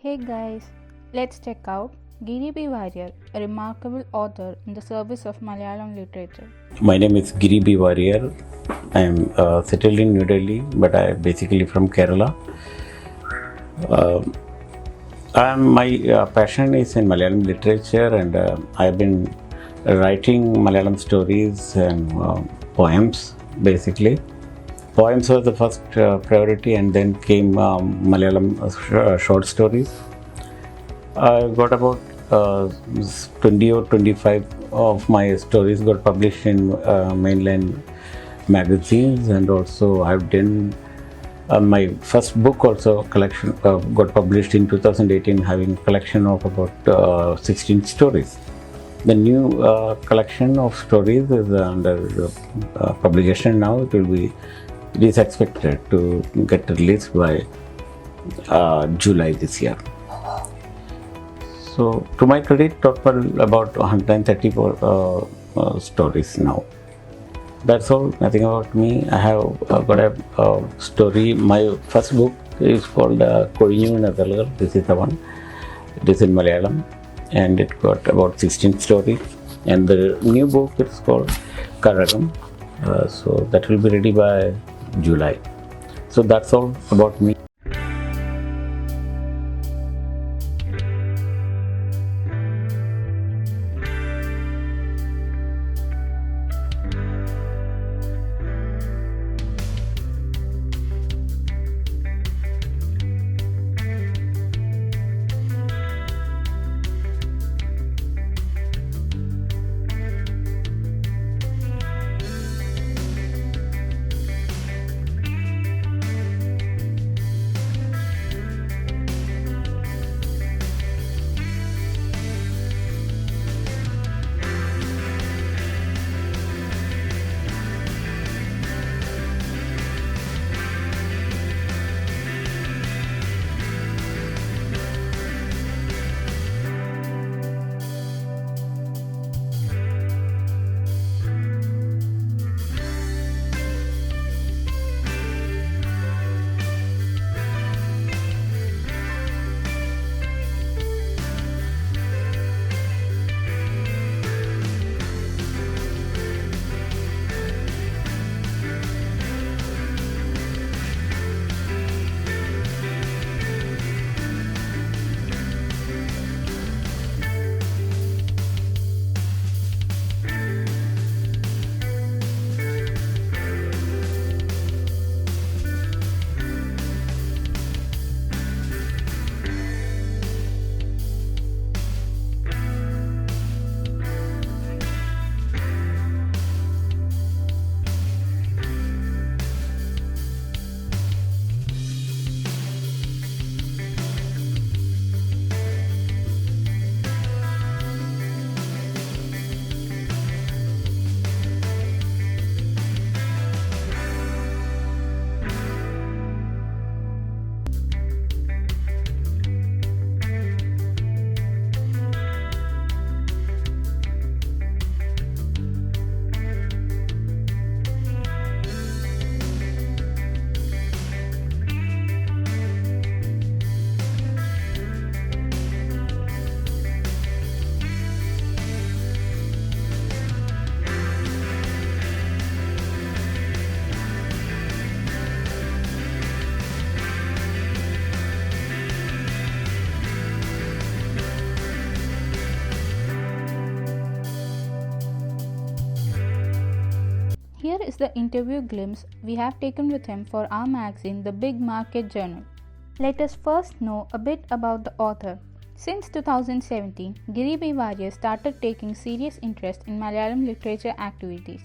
Hey guys, let's check out GiriBWarrier, a remarkable author in the service of Malayalam literature. My name is GiriBWarrier. I am settled in New Delhi, but I am basically from Kerala. My passion is in Malayalam literature, and I have been writing Malayalam stories and poems. Basically, poems was the first priority, and then came Malayalam short stories. I got about 20 or 25 of my stories got published in mainland magazines, and also I've done my first book also collection got published in 2018, having a collection of about 16 stories. The new collection of stories is under publication now. It is expected to get released by July this year. So, to my credit, total about 134 stories now. That's all. Nothing about me. I have got a story. My first book is called Koyinu Nathalgal. This is the one. It is in Malayalam, and it got about 16 stories. And the new book is called Karagam. So that will be ready by July. So that's all about me. Here is the interview glimpse we have taken with him for our magazine, The Big Market Journal. Let us first know a bit about the author. Since 2017, GiriBWarrier started taking serious interest in Malayalam literature activities.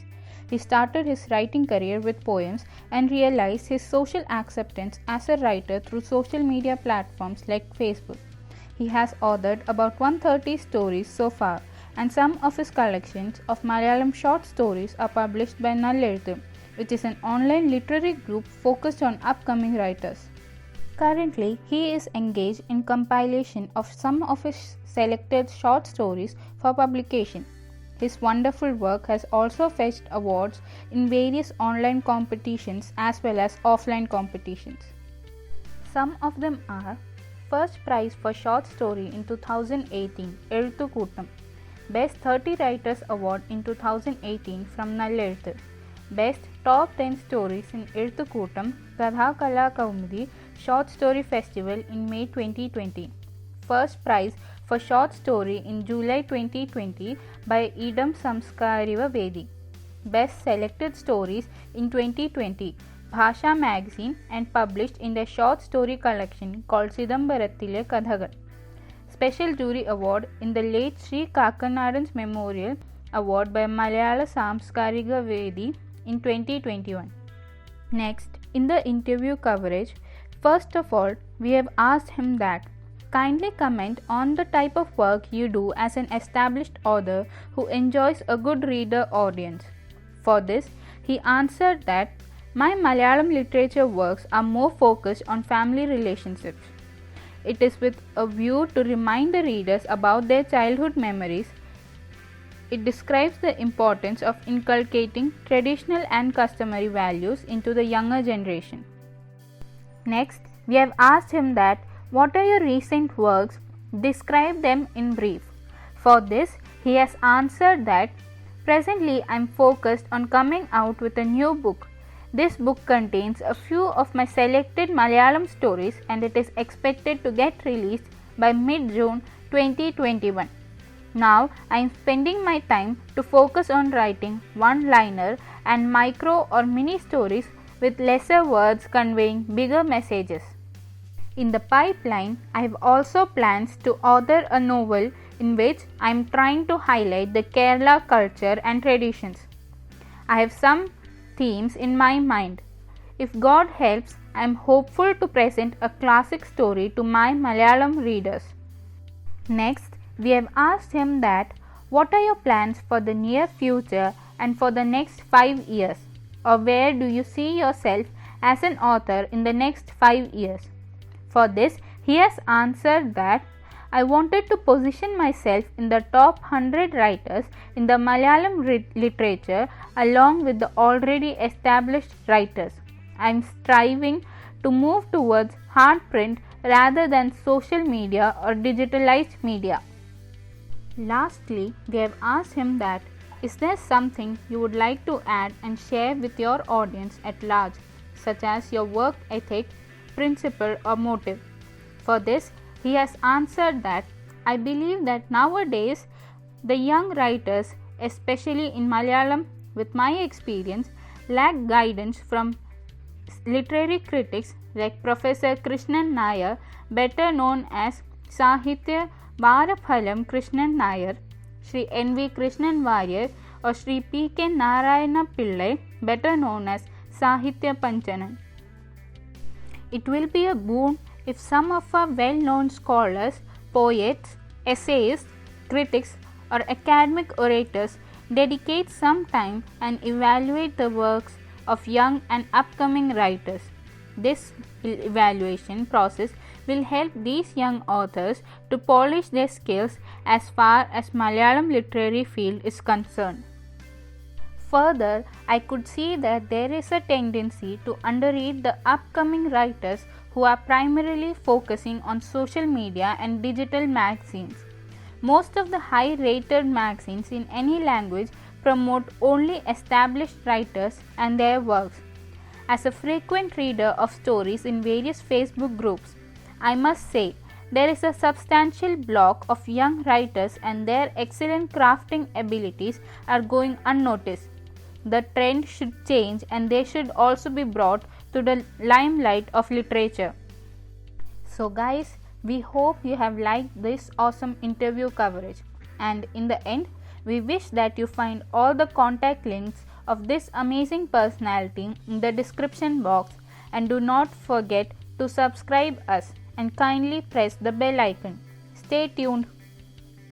He started his writing career with poems and realized his social acceptance as a writer through social media platforms like Facebook. He has authored about 130 stories so far, and some of his collections of Malayalam short stories are published by Nalleezhuthu, which is an online literary group focused on upcoming writers. Currently, he is engaged in compilation of some of his selected short stories for publication. His wonderful work has also fetched awards in various online competitions as well as offline competitions. Some of them are first prize for short story in 2018, Elthukootam. Best 30 Writers Award in 2018 from Nallethu. Best Top 10 Stories in Elthukootam Kadha Kala Kaumudi Short Story Festival in May 2020. First prize for short story in July 2020 by Idam Samskariva Vedi. Best Selected Stories in 2020, Bhasha magazine, and published in their short story collection called Sidambarathile Kadhagal. Special Jury Award in the late Sri Kakanadan's Memorial Award by Malayala Samskariga Vedi in 2021. Next, in the interview coverage, first of all, we have asked him that kindly comment on the type of work you do as an established author who enjoys a good reader audience. For this, he answered that my Malayalam literature works are more focused on family relationships. It is with a view to remind the readers about their childhood memories. It describes the importance of inculcating traditional and customary values into the younger generation. Next, we have asked him that what are your recent works? Describe them in brief. For this, he has answered that presently I am focused on coming out with a new book. This book contains a few of my selected Malayalam stories and it is expected to get released by mid-June 2021. Now I am spending my time to focus on writing one-liner and micro or mini stories with lesser words conveying bigger messages. In the pipeline, I have also plans to author a novel in which I am trying to highlight the Kerala culture and traditions. I have some themes in my mind. If God helps, I am hopeful to present a classic story to my Malayalam readers. Next, we have asked him that what are your plans for the near future and for the next 5 years, or where do you see yourself as an author in the next 5 years? For this, he has answered that I wanted to position myself in the top 100 writers in the Malayalam literature along with the already established writers. I am striving to move towards hard print rather than social media or digitalized media. Lastly, we have asked him that is there something you would like to add and share with your audience at large, such as your work ethic, principle or motive? For this, he has answered that I believe that nowadays the young writers, especially in Malayalam, with my experience, lack guidance from literary critics like Professor Krishnan Nair, better known as Sahitya Varaphalam Krishnan Nair, Sri N.V. GiriBWarrier, or Sri P.K. Narayana Pillai, better known as Sahitya Panchanan. It will be a boon if some of our well-known scholars, poets, essayists, critics, or academic orators dedicate some time and evaluate the works of young and upcoming writers. This evaluation process will help these young authors to polish their skills as far as Malayalam literary field is concerned. Further, I could see that there is a tendency to underrate the upcoming writers who are primarily focusing on social media and digital magazines. Most of the high-rated magazines in any language promote only established writers and their works. As a frequent reader of stories in various Facebook groups, I must say there is a substantial block of young writers and their excellent crafting abilities are going unnoticed. The trend should change and they should also be brought to the limelight of literature. So guys, we hope you have liked this awesome interview coverage, and in the end, we wish that you find all the contact links of this amazing personality in the description box, and do not forget to subscribe us and kindly press the bell icon. Stay tuned